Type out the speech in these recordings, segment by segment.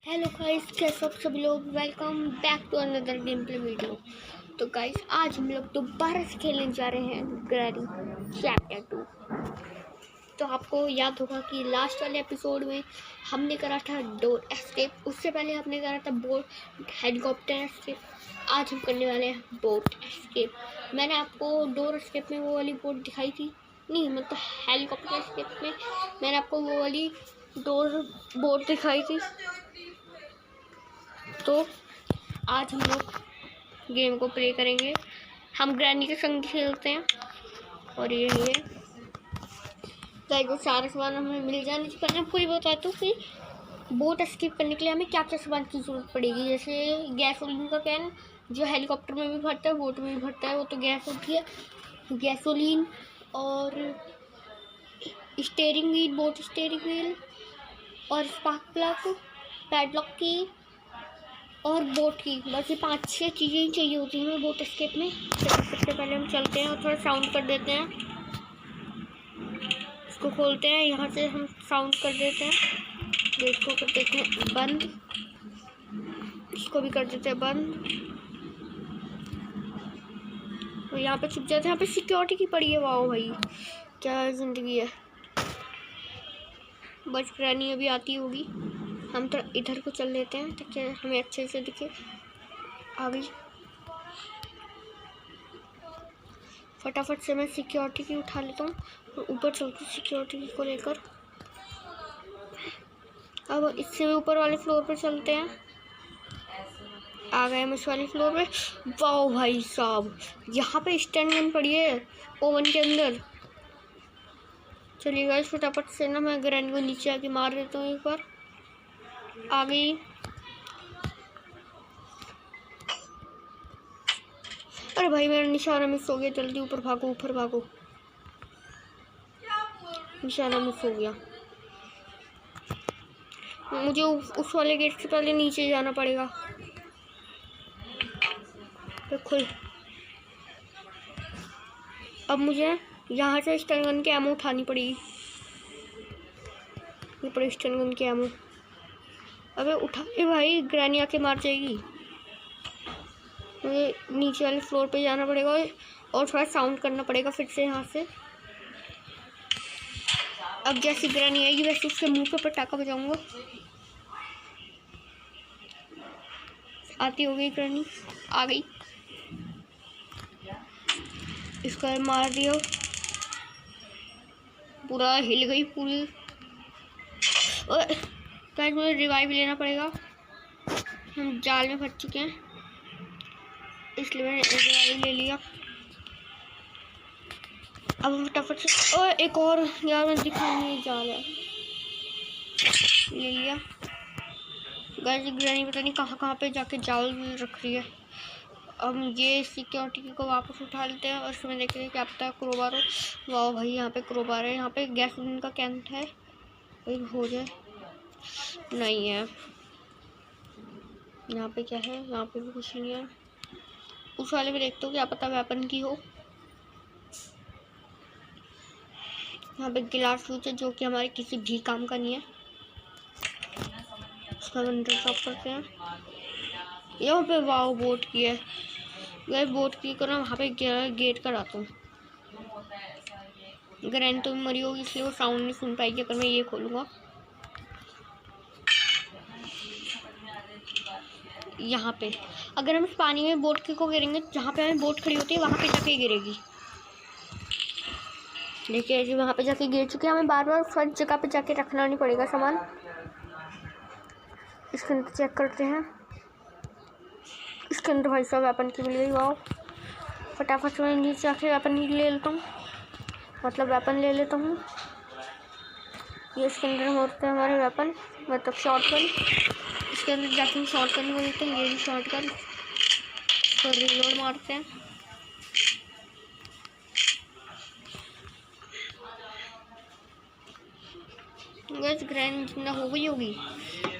Hello guys, कैसे हो सभी लोग। Welcome back to another game play video. तो गाइस, आज हम लोग दोबारा से खेलने जा रहे हैं ग्रैनी चैप्टर 2। तो आपको याद होगा कि लास्ट वाले एपिसोड में हमने करा था डोर एस्केप, उससे पहले हमने करा था बोट हेलीकॉप्टर एस्केप। आज हम करने वाले हैं बोट एस्केप। मैंने आपको डोर एस्केप में वो वाली बोट दिखाई थी, नहीं मतलब हेलीकॉप्टर एस्केप में मैंने आपको वो वाली डोर बोट दिखाई थी। तो आज हम लोग गेम को प्ले करेंगे। हम ग्रैनी के संग खेलते हैं और ये वो सारे सामान हमें मिल जाने से पहले आपको ये बताता हूँ कि बोट एस्केप करने के लिए हमें क्या क्या सामान की ज़रूरत पड़ेगी। जैसे गैसोलीन का कैन, जो हेलीकॉप्टर में भी भरता है, बोट में भी भरता है, वो तो गैस होती है, गैसोलीन। और steering wheel, boat steering wheel, और स्पार्क प्लग, पैडलॉक की और बोट की। बस ये 5-6 चीज़ें ही चाहिए होती हैं बोट एस्केप में। तो सबसे पहले हम चलते हैं और थोड़ा साउंड कर देते हैं। इसको खोलते हैं, यहाँ से हम साउंड कर देते हैं। गेट को कर देते हैं बंद, इसको भी कर देते हैं बंद। तो यहाँ पे छुप जाते हैं। यहाँ पे सिक्योरिटी की पड़ी है। वाह भाई, क्या ज़िंदगी है। बस ग्रैनी अभी आती होगी। हम तो इधर को चल लेते हैं ताकि हमें अच्छे से दिखे। आ गई। फटाफट से मैं सिक्योरिटी की उठा लेता हूँ और ऊपर चलती सिक्योरिटी को लेकर। अब इससे भी ऊपर वाले फ्लोर पर चलते हैं। आ गए हम इस वाले फ्लोर पे। वाह भाई साहब, यहाँ पे स्टैंड गन पड़ी है ओवन के अंदर। चलिए गाइस, फटाफट से ना मैं ग्रैनी को नीचे आके मार देता हूँ एक बार। आ गई। अरे भाई, मेरा निशाना मिस हो गया। जल्दी ऊपर भागो, ऊपर भागो। निशाना मिस हो गया। मुझे उस वाले गेट से पहले नीचे जाना पड़ेगा। तो खुल। अब मुझे यहाँ से स्टन गन की एमो उठानी पड़ेगी। ये पड़े स्टन गन की एमो। अबे उठा। भाई, ग्रैनी आके मार जाएगी। मुझे नीचे वाले फ्लोर पे जाना पड़ेगा और थोड़ा साउंड करना पड़ेगा फिर से यहाँ से। अब जैसी ग्रैनी आएगी वैसे उसके मुंह पे पटाखा बजाऊंगा। आती हो गई ग्रैनी, आ गई। इसका मार दिया, पूरा हिल गई पूरी। गाइस, मुझे रिवाइव लेना पड़ेगा। हम जाल में फंस चुके हैं, इसलिए मैंने रिवाइव ले लिया। अब हम फटाफट से एक और यार मैं दिखाऊंगी, जाल है, ले लिया। गाइस, ग्रैनी पता नहीं कहाँ पे जाके जाल रख रही है। अब ये सिक्योरिटी को वापस उठा लेते हैं और उसमें देखते हैं क्या पता क्रोबार हो। वाह भाई, यहाँ पे क्रोबार है। यहाँ पे गैसोलीन का कैन है, एक हो जाए। नहीं है। यहाँ पे क्या है? यहाँ पे भी कुछ नहीं है। उस वाले में देखते हो, क्या पता वेपन की हो। यहाँ पे गिलास फ्यूज है जो कि हमारे किसी भी काम का नहीं है। उसका बंडल शॉप करते हैं। यहाँ पे वाव बोट की है। गए बोट की को ना वहाँ पे गेट कराता हूँ। ग्रैनी तो मरी होगी इसलिए वो साउंड नहीं सुन पाएगी अगर मैं ये खोलूँगा। यहाँ पे अगर हम इस पानी में बोट की को गिरेंगे, जहाँ पे हमें बोट खड़ी होती है वहाँ पे जाके गिरेगी। देखिए जी, वहाँ पे जाके गिर चुके हैं। हमें बार बार फर्स्ट जगह पे जाके रखना नहीं पड़ेगा सामान। इसके अंदर चेक करते हैं। इसके अंदर भाई साहब वेपन की मिल गई। वाह, फटाफट से मैं नीचे जाके वेपन ले लेता हूँ, मतलब वेपन ले लेता हूँ। ये इसके अंदर होते हैं हमारे वेपन, मतलब शॉटगन। इसके अंदर जाके हम शॉटगन को लेते हैं। ये भी शॉटगन को रिलोड मारते हैं। गैस, ग्रैनी जिंदा हो गई होगी।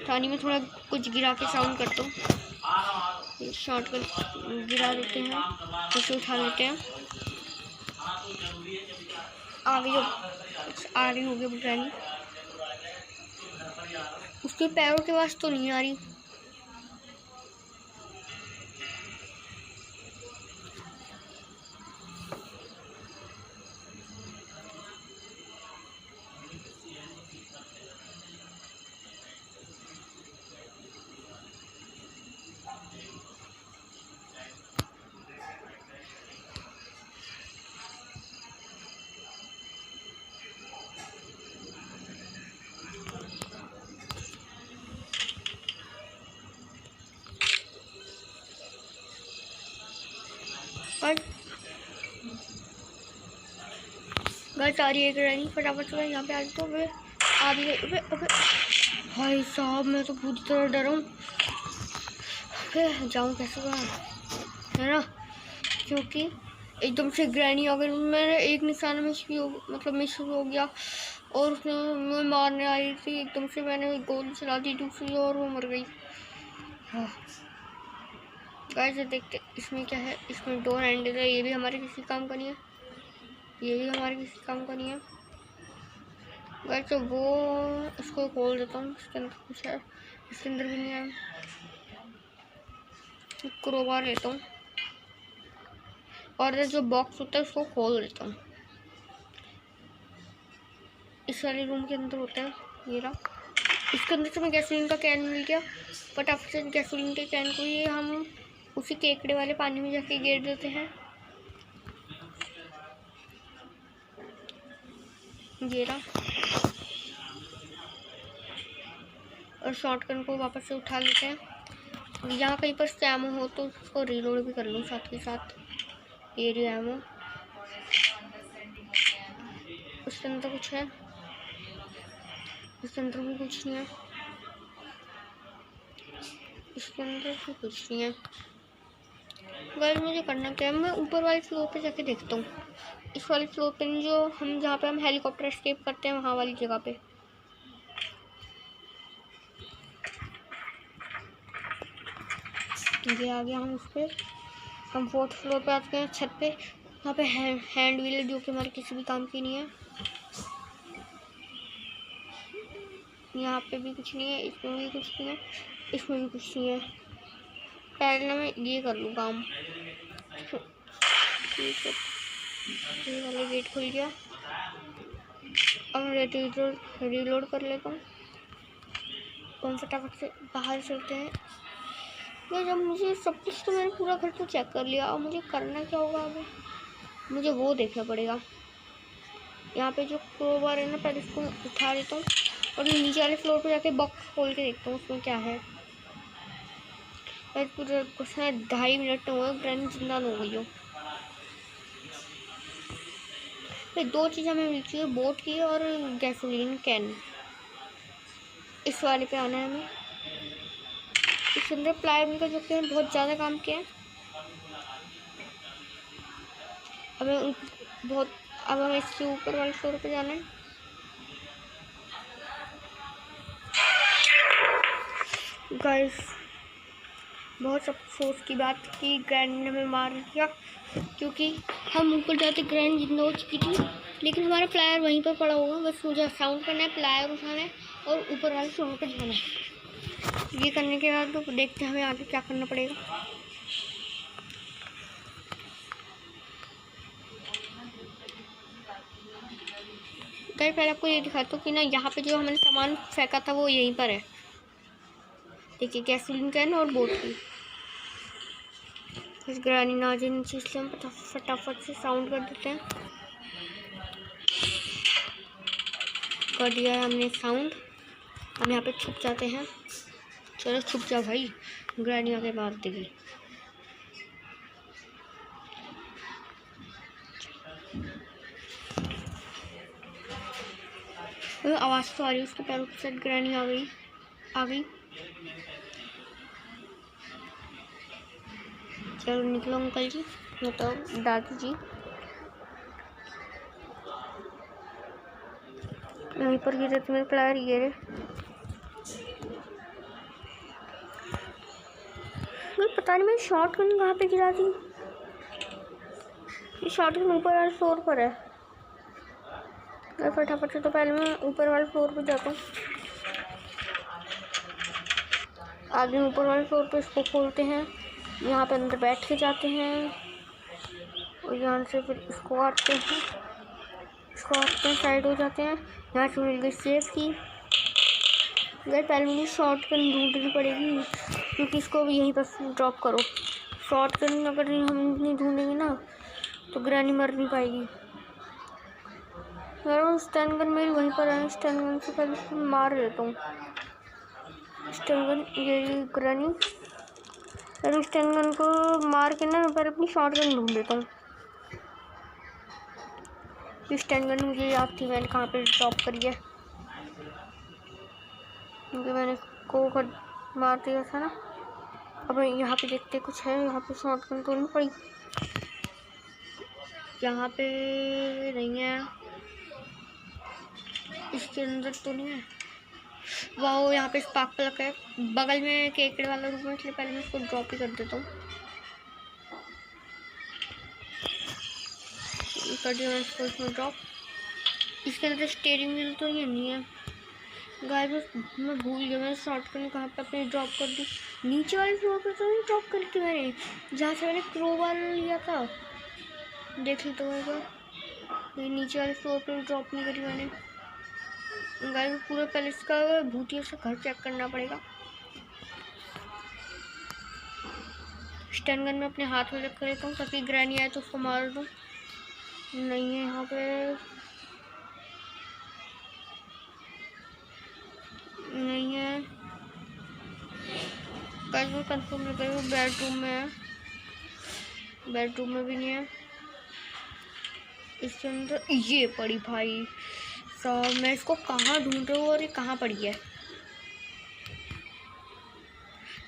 थानी में थोड़ा कुछ गिरा के साउंड करता हूँ। शॉटगन गिरा देते हैं, उसे उठा लेते हैं। आ रही होगी ग्रैनी। उसके पैरों के पास तो नहीं आ रही। गाइस आ रही है ग्रैनी, फटाफट से यहाँ पे आ जाओ। अबे आ रही है। अबे अबे भाई साहब मैं तो पूरी तरह डरा हूँ। जाऊँ कैसे बाहर, है ना, क्योंकि एकदम से ग्रैनी आ गई। मेरे एक निशाना मिस भी हो, मतलब मिस हो गया, और उसने मुझे मारने आई थी। एकदम से मैंने गोली चला दी दूसरी और वो मर गई। गाइस देखते इसमें क्या है। इसमें डोर हैंडल है, ये भी हमारे किसी काम का नहीं है, ये भी हमारे किसी काम का नहीं है। गाइस तो वो इसको खोल देता हूँ। इसके अंदर कुछ है, इसके अंदर भी नहीं है। क्रोबार लेता हूँ और जो बॉक्स होता है उसको खोल देता हूँ। इस वाले रूम के अंदर होता है ये रहा। इसके अंदर से हमें गैसोलीन का कैन मिल गया। फटाफट से गैसोलीन के कैन को ये हम उसी केकड़े वाले पानी में जाके गिर देते हैं। ये रहा। और शॉटगन को वापस से उठा लेते हैं। यहाँ कहीं पर स्टैमो हो तो उसको रीलोड भी कर लूँ साथ के साथ। ये रही एमो। उसके अंदर कुछ है, इसके अंदर भी कुछ नहीं है, इसके अंदर भी कुछ नहीं है। गाइस मुझे करना क्या है, मैं ऊपर वाले फ्लोर पे जाके देखता हूँ। इस वाले फ्लोर पे जो हम जहाँ पे हम हेलीकॉप्टर एस्केप करते हैं वहाँ वाली जगह पे। ये आ गया हम उस पर। हम 4th फ्लोर पे आते हैं, छत पे। वहाँ पे हैंड व्हील है जो कि हमारे किसी भी काम की नहीं है। यहाँ पे भी कुछ नहीं है, इसमें भी कुछ नहीं है, इसमें भी कुछ नहीं है। पहले मैं ये कर लूँ काम। ये वाला गेट खुल गया। अब मैं रीलोड कर लेता हूँ। हम फटाफट से बाहर चलते हैं। जब मुझे सब कुछ तो मैंने पूरा घर तो चेक कर लिया, अब मुझे करना क्या होगा आगे, मुझे वो देखना पड़ेगा। यहाँ पे जो क्रोबार है ना, पहले इसको उठा लेता हूँ और नीचे वाले फ्लोर पे जाके बॉक्स खोल के देखता हूँ उसमें क्या है। पूरे कुछ 2.5 मिनट हुए ग्रैनी जिंदा हो गई हो। फिर 2 चीज़ें हमें मिलती है, बोट की और गैसोलीन कैन। इस वाले पे आना है हमें। इसके अंदर प्लाईवुड का जो कि बहुत ज़्यादा काम किया है। अब हमें इसके ऊपर वाले फ्लोर पे जाना है। गाइस बहुत अफसोस की बात की ग्रैनी ने हमें मार दिया, क्योंकि हम ऊपर जाते ग्रैनी जिंदा हो चुकी थी, लेकिन हमारा प्लायर वहीं पर पड़ा होगा। बस मुझे साउंड करना है, प्लायर उठाना है और ऊपर वाले फ्लोर पे जाना है। ये करने के बाद तो देखते हैं हमें आगे क्या करना पड़ेगा। गाइस पहले आपको ये दिखाता हूँ कि ना यहाँ पे जो हमने सामान फेंका था वो यहीं पर है। देखिए गैसोलीन कैन और बोट की। इस ग्रैनी ना जाए नीचे, इसलिए हम फटाफट से साउंड कर देते हैं। कर दिया है हमने साउंड। हम यहाँ पे छुप जाते हैं। चलो छुप जा भाई, ग्रैनी आके मार देगी। आवाज़ तो आ रही है उसके पैरों के साथ। ग्रैनी आ गई। चलो निकलो अंकल जी, मतलब दादी जी। यहीं पर गिरे तुम्हें प्लायर, ये रे। पता नहीं मैं शॉटगन कहाँ पे गिरा दी। ये शॉटगन ऊपर वाले फ्लोर पर है। फटाफट से तो पहले मैं ऊपर वाले फ्लोर पर जाता हूँ। आगे ऊपर वाले फ्लोर पे इसको खोलते हैं, यहाँ पे अंदर बैठ के जाते हैं और यहाँ से फिर इसको काटते हैं, साइड हो जाते हैं। यहाँ से मिल गई सेफ की। अगर पहले मुझे शॉर्ट गन ढूंढनी पड़ेगी क्योंकि इसको भी यहीं पर ड्रॉप करो। शॉर्ट गन अगर हम नहीं ढूंढेंगे ना तो ग्रैनी मर नहीं पाएगी। यार स्टन गन मेरी वहीं पर है, स्टन गन से पहले मार लेता हूँ। स्टन गन ये ग्रैनी, अरे स्टन गन को मार के ना मैं पहले अपनी शॉर्ट गन ढूंढ लेता हूँ। स्टन गन मुझे याद थी मैंने कहाँ पे ड्रॉप करी है, क्योंकि मैंने को मार दिया था ना। अब यहाँ पे देखते कुछ है, यहाँ पे शॉर्ट गन तो नहीं पड़ी, यहाँ पे नहीं है, इसके अंदर तो नहीं है। वाह यहाँ पे स्पार्क प्लग है, बगल में केकड़े वाला रूम है, इसलिए पहले मैं इसको ड्रॉप ही कर देता हूँ। कर दिया मैंने इसको इसमें ड्रॉप। इसके अंदर स्टीयरिंग व्हील तो ये नहीं है गाइस, मैं भूल गया मैंने शॉर्टकट कहाँ पे अपनी ड्रॉप कर दी। नीचे वाले फ्लोर पे तो नहीं ड्रॉप करी थी मैंने, जहाँ से मैंने क्रोबार लिया था, देख ली तो ये नीचे वाले फ्लोर पे ड्रॉप नहीं करी मैंने गाइस। पूरा पहले इसका भूतिया से घर चेक करना पड़ेगा। स्टन गन में अपने हाथ में रख लेता हूँ ताकि ग्रैनी आए तो उसको मार दूँ। नहीं है यहाँ पे, नहीं है गाइस, मैं कंफर्म नहीं कर, बेडरूम में है, बेडरूम में भी नहीं है। इसके अंदर ये पड़ी भाई साहब, मैं इसको कहाँ ढूंढ रहा हूँ और ये कहाँ पड़ी है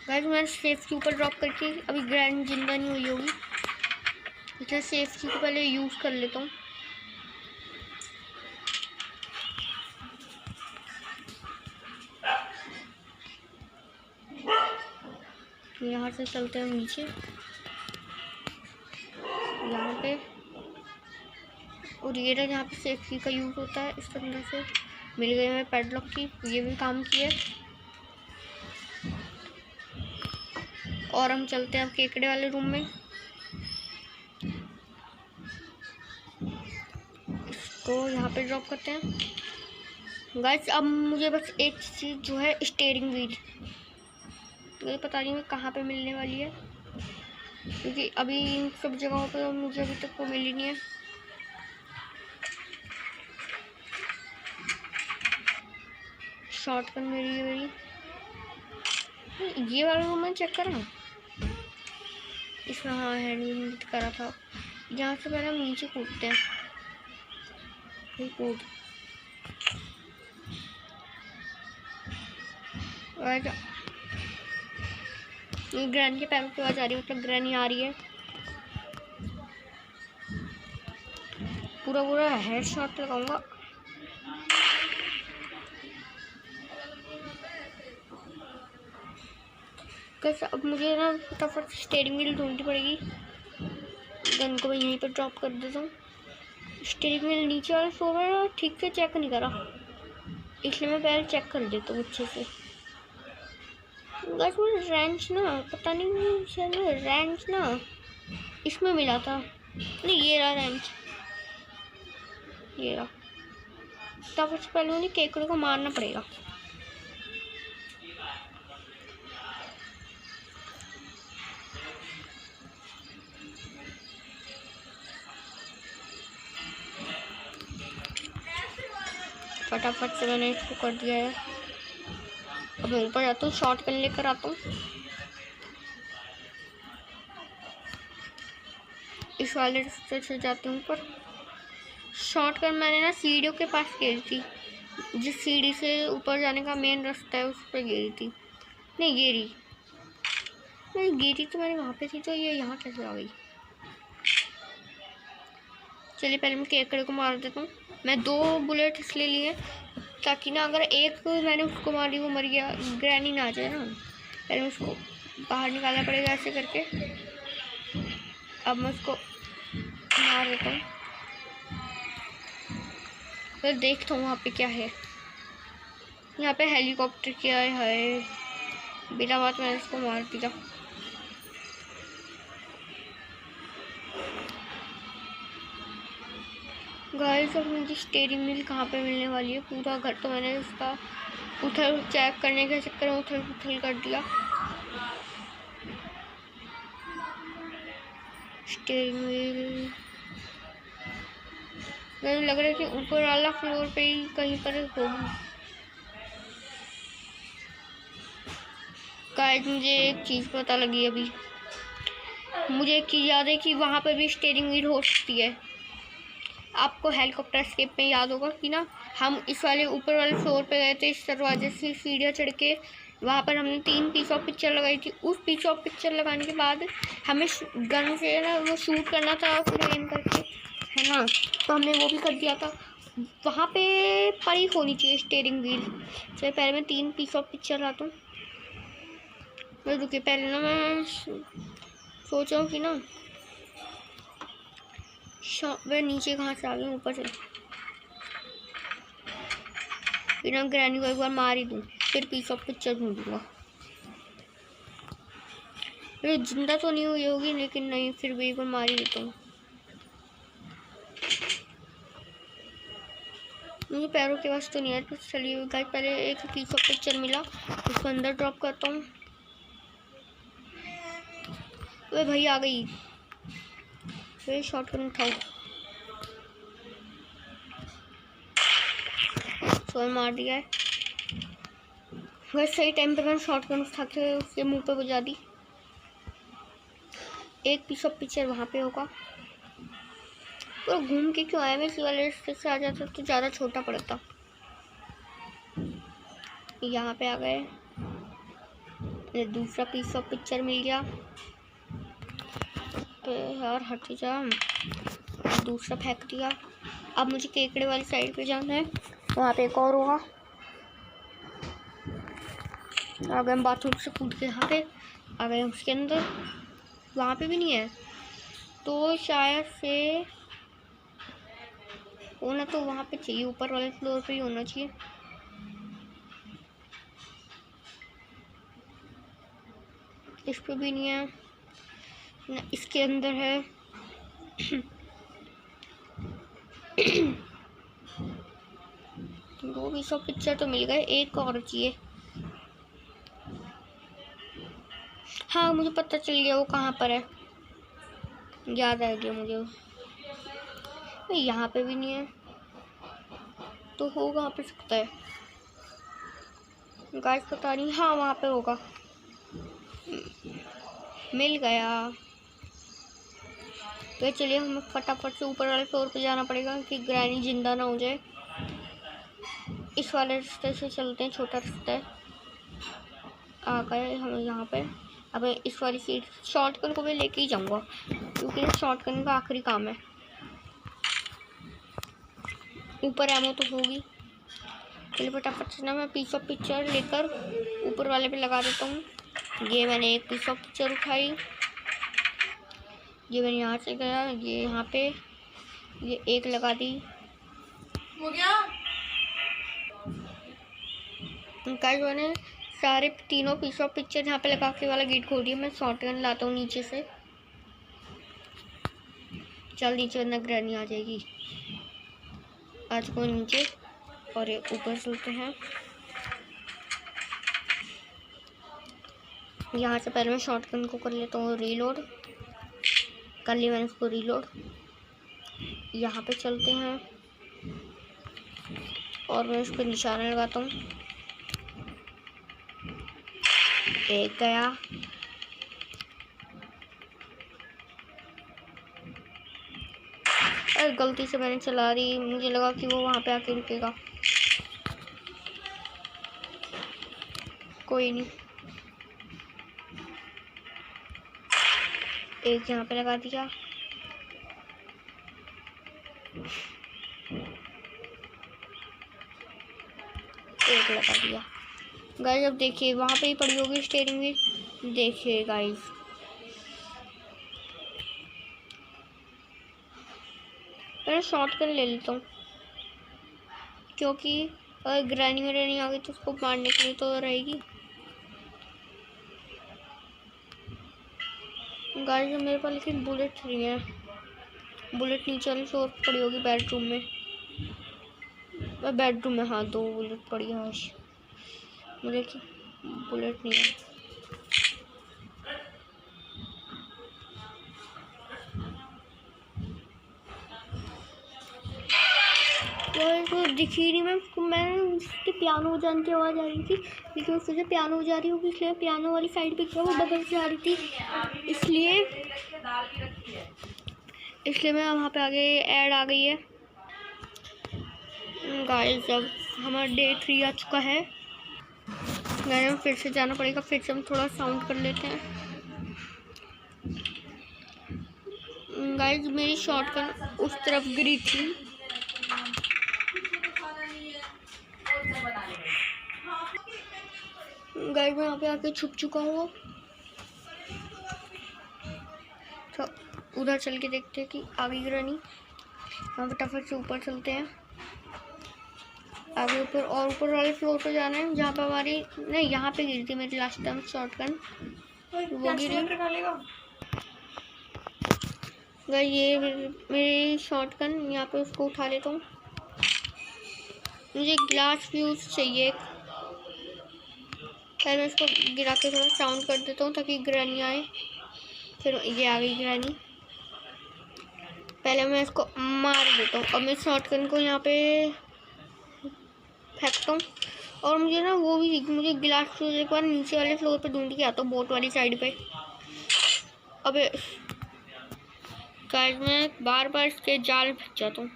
गाइस। मैंने सेफ के ऊपर ड्रॉप करके अभी ग्रैंड जिंदा नहीं हुई होगी, इसलिए सेफ की को पहले यूज़ कर लेता हूँ। यहाँ से चलते हैं नीचे, यहाँ पे और ये रहा जहाँ पे सेफ्टी का यूज़ होता है। इस अंदर से मिल गई हमें पैडलॉक की, ये भी काम किया। और हम चलते हैं अब केकड़े वाले रूम में, इसको यहाँ पे ड्रॉप करते हैं गाइस। अब मुझे बस एक चीज़ जो है स्टीयरिंग व्हील, मुझे पता नहीं मैं कहाँ पे मिलने वाली है, क्योंकि अभी इन सब जगहों पे मुझे अभी तक वो मिली नहीं है। शॉटगन मेरी ये वाला रूम में चेक करा, इसमें हाँ हैंड करा था। यहाँ से पहले हम नीचे कूदते हैं, कूद ग्रैनी के पैरों की आवाज़ आ रही है, मतलब ग्रैनी आ रही है। पूरा हेड शॉट लगाऊंगा। कैसे अब मुझे ना फटाफट स्टीयरिंग व्हील ढूंढनी पड़ेगी। गन को मैं यहीं पर ड्रॉप कर देता हूँ। स्टीयरिंग व्हील नीचे वाले फ्लोर में ठीक से चेक नहीं करा, इसलिए मैं पहले चेक कर देता हूँ अच्छे से। रेंच ना पता नहीं शायद रेंच ना इसमें मिला था, नहीं ये रहा रेंच, ये रहा। फटाफट से पहले उन्हें केकड़े को मारना पड़ेगा। फटाफट से मैंने इसको कर दिया है। अब मैं ऊपर जाता हूँ, शॉर्ट गन लेकर आता हूँ। इस वाले रास्ते से जाते हूँ ऊपर। शॉर्ट गन मैंने ना सीढ़ियों के पास गिरी थी, जिस सीढ़ी से ऊपर जाने का मेन रास्ता है उस पर गिरी थी। नहीं गिरी तो मैंने वहाँ पे थी, तो ये यहाँ कैसे आ गई। चलिए पहले मैं केकड़े को मार देता हूँ। मैं 2 बुलेट इसलिए लिए ताकि ना अगर एक मैंने उसको मारी वो मर गया, ग्रैनी ना आ जाए ना। पहले उसको बाहर निकालना पड़ेगा ऐसे करके। अब मैं उसको मार देता हूँ, फिर देखता हूँ वहाँ पे क्या है। यहाँ पे हेलीकॉप्टर क्या है, बिना बात मैंने इसको मार दिया। गाइस अब मुझे स्टीयरिंग व्हील कहाँ पे मिलने वाली है? पूरा घर तो मैंने इसका उथल चेक करने के चक्कर में उथल पुथल कर दिया। स्टीयरिंग व्हील मुझे लग रहा है कि ऊपर वाला फ्लोर पे ही कहीं पर होगी। गाइस मुझे एक चीज़ पता लगी अभी। मुझे एक चीज़ याद है कि वहाँ पर भी स्टीयरिंग व्हील हो सकती है। आपको हेलीकॉप्टर स्केप में याद होगा कि ना, हम इस वाले ऊपर वाले फ्लोर पे गए थे, इस दरवाजे से सीढ़ियाँ चढ़ के वहाँ पर हमने 3 पीस ऑफ पिक्चर लगाई थी। उस पीस ऑफ पिक्चर लगाने के बाद हमें गन से ना वो शूट करना था फिर एम करके, है ना, तो हमने वो भी कर दिया था। वहाँ पे पड़ी होनी चाहिए स्टीयरिंग व्हील। चलिए पहले मैं 3 पीस ऑफ पिक्चर लाता हूँ। मैं रुकिए, पहले ना मैं सोच रहा हूँ कि ना मैं नीचे कहाँ से आ गई, ऊपर से बिना ग्रैनी को एक बार मार ही दूँ, फिर पीस ऑफ पिक्चर ढूंढूंगा। अरे जिंदा तो नहीं हुई होगी, लेकिन नहीं फिर भी एक बार मार ही देता हूँ। मुझे पैरों के वास्ते तो नहीं है, तो चलिए गाइस पहले एक पीस ऑफ पिक्चर मिला, उसको अंदर ड्रॉप करता हूँ। अरे भाई आ गई, फिर शॉटगन उठाओ, तो मार दिया है। वैसे सही टाइम पे मैंने शॉटगन उठा के उसके मुंह पे बजा दी। एक पीस ऑफ पिक्चर वहाँ पे होगा। तो घूम के क्यों आया? मैं इसी वाले रास्ते से आ जाता तो ज़्यादा छोटा पड़ता। यहाँ पे आ गए, दूसरा पीस ऑफ पिक्चर मिल गया। तो यार हट जा, दूसरा फेंक दिया। अब मुझे केकड़े वाली साइड पे जाना है, वहाँ पे एक और होगा। आ गए हम बाथरूम से कूद के, यहाँ पे आ गए उसके अंदर, वहाँ पे भी नहीं है, तो शायद से होना तो वहाँ पे चाहिए, ऊपर वाले फ्लोर पे ही होना चाहिए। इस पे भी नहीं है ना, इसके अंदर है। दो पीस ऑफ पिक्चर तो मिल गए, एक और चाहिए। हाँ मुझे पता चल गया वो कहाँ पर है, याद आ गया मुझे। नहीं यहाँ पे भी नहीं है, तो होगा वहाँ पे सकता है। गाइस पता नहीं, हाँ वहाँ पे होगा, मिल गया। तो चलिए हमें फटाफट से ऊपर वाले फ्लोर पे जाना पड़ेगा कि ग्रैनी जिंदा ना हो जाए। इस वाले रास्ते से चलते हैं, छोटा रास्ता है। आ गए हम यहाँ पे। अब इस वाली सीट शॉर्टकट को भी लेके ही जाऊँगा, क्योंकि शॉर्टकट का आखिरी काम है। ऊपर एमो तो होगी। चलिए फटाफट से ना मैं पीस ऑफ पिक्चर लेकर ऊपर वाले पे लगा देता हूँ। ये मैंने एक पीस ऑफ पिक्चर उठाई, ये मैंने यहाँ से गया, ये यहाँ पे ये एक लगा दी। हो गया गाइस, मैंने सारे तीनों पीस ऑफ पिक्चर यहाँ पे लगा के वाला गेट खोल दिया। मैं शॉटगन लाता हूँ नीचे से, चल नीचे वरना ग्रैनी आ जाएगी। आज को नीचे और ये ऊपर चलते हैं। यहाँ से पहले मैं शॉटगन को कर लेता हूँ रीलोड, कर लिया मैंने उसको रीलोड। यहाँ पे चलते हैं और मैं उसको निशाना लगाता हूँ। एक गया, अरे गलती से मैंने चला दी, मुझे लगा कि वो वहाँ पे आके रुकेगा। कोई नहीं, एक यहाँ पे लगा दिया। एक लगा दिया। गाइस अब देखिए वहाँ पे ही पड़ी होगी स्टीयरिंग व्हील, देखिए गाइस। मैं शॉटगन ले लेता हूँ, क्योंकि अगर ग्रैनी वगैरह नहीं आ गई तो उसको मारने के लिए तो रहेगी। गाइस मेरे पास लेकिन बुलेट नहीं है। बुलेट नीचे वाली फ्लोर पर पड़ी होगी बेडरूम में। बेडरूम में हाँ 2 बुलेट पड़ी है। मुझे बुलेट नहीं है। तो दिख ही नहीं। मैं उसकी पियानो बजाने की आवाज़ आ रही थी, लेकिन उससे जो पियानो बजा रही होगी इसलिए पियानो वाली साइड पे क्या वो बगल से आ रही थी, इसलिए मैं वहाँ पे आगे ऐड आ गई है। गाइस अब हमारा डे 3 आ चुका है। गाइस फिर से जाना पड़ेगा, फिर से हम थोड़ा साउंड कर लेते हैं। गाइस मेरी शॉटगन उस तरफ गिरी थी। गाइस मैं यहाँ पे आके छुप चुका हूँ। तो उधर चल के देखते हैं कि आगे गिरा नहीं। हम फटाफट से ऊपर चलते हैं। आगे ऊपर और ऊपर वाले फ्लोर पे जाना है जहाँ पे हमारी नहीं, यहाँ पे गिरी थी मेरी लास्ट टाइम शॉटगन, वो गिरी। ये मेरी शॉटगन यहाँ पे, उसको उठा लेता हूँ। मुझे ग्लास फ्यूज चाहिए। पहले मैं इसको गिरा के थोड़ा साउंड कर देता हूँ ताकि ग्रैनी आए। फिर ये आ गई ग्रैनी। पहले मैं इसको मार देता हूँ। अब मैं शॉटगन को यहाँ पे फेंकता हूँ। और मुझे ना वो भी मुझे गिलास फ्यूज एक बार नीचे वाले फ्लोर पे ढूंढ के आता हूँ, बोट वाली साइड पे। अबे गाइस मैं बार बार इसके जाल फंस जाता हूँ।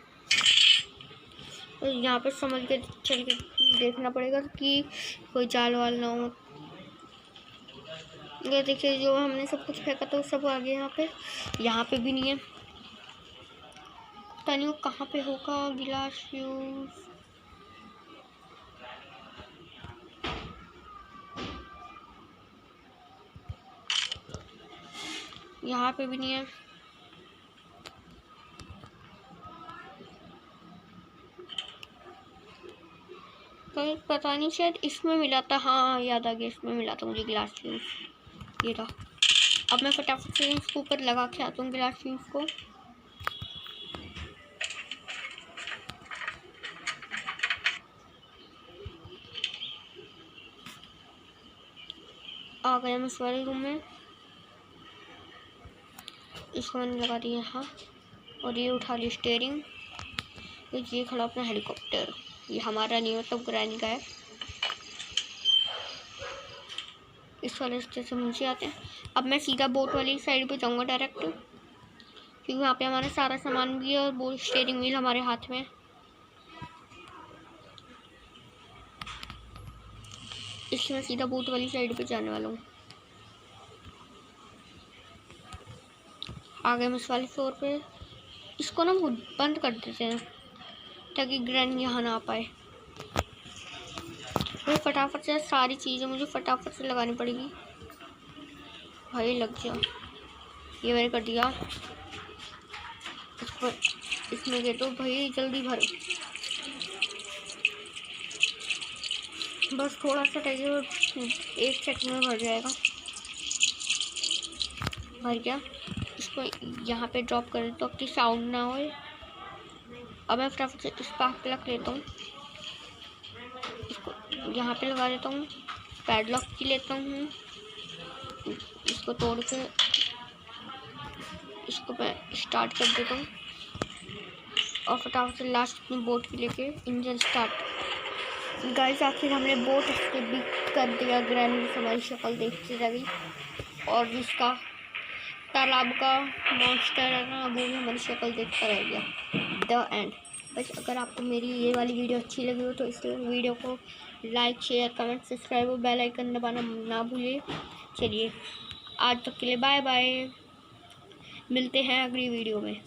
तो यहाँ पे समझ के चल के देखना पड़ेगा कि कोई जाल वाल ना हो। ये देखिए जो हमने सब कुछ फेंका था वो सब आ गया यहाँ पे भी नहीं है। पता नहीं वो कहाँ पे होगा गिलास फ्यूज। यहाँ पे भी नहीं है। तो पता नहीं शायद इसमें मिला था। हाँ याद आ गया, इसमें मिला था मुझे गिलास फ्यूज। ये था। अब मैं फटाफट से इसके ऊपर लगा के आता हूँ गिलास फ्यूज को। आ गया मैं इस वाले रूम में। इसको मैंने लगा दिया यहाँ। और ये उठा ली स्टीयरिंग। तो ये खड़ा अपना हेलीकॉप्टर। ये हमारा नहीं मतलब ग्रैनी का है। इस वाले रास्ते से नीचे आते हैं। अब मैं सीधा बोट वाली साइड पे जाऊँगा डायरेक्ट, क्योंकि वहाँ पे हमारा सारा सामान भी है और बोट स्टीयरिंग व्हील हमारे हाथ में। इसलिए मैं सीधा बोट वाली साइड पे जाने वाला हूँ। आ गए हम इस वाले फ्लोर पे। इसको ना बंद कर देते हैं ताकि ग्रैनी यहाँ ना आ पाए। मुझे फटाफट से सारी चीज़ें मुझे फटाफट से लगानी पड़ेगी। भाई लग जा। ये मैंने कर दिया। इसको इसमें दे दो भाई, जल्दी भरो। बस थोड़ा सा टाइम, 1 सेकंड में भर जाएगा। भर गया। इसको यहाँ पे ड्रॉप कर देता हूँ कि साउंड ना हो। अब मैं फटाफट से स्पार्क प्लग लेता हूँ, इसको यहाँ पे लगा देता हूँ। पैडलॉक की लेता हूँ, इसको तोड़ के इसको मैं स्टार्ट कर देता हूँ। और फटाफट से लास्ट अपनी बोट की लेके इंजन स्टार्ट। गाइस आखिर हमने बोट स्किप भी कर दिया। ग्रैनी हमारी शक्ल देखती रह गई। और जिसका तालाब का मॉन्स्टर है ना, वो भी हमारी शक्ल देखता रह गया। The end. बस अगर आपको मेरी ये वाली वीडियो अच्छी लगी हो तो इस वीडियो को लाइक शेयर कमेंट सब्सक्राइब और बेल आइकन दबाना ना भूलिए। चलिए आज तक के लिए बाय बाय। मिलते हैं अगली वीडियो में।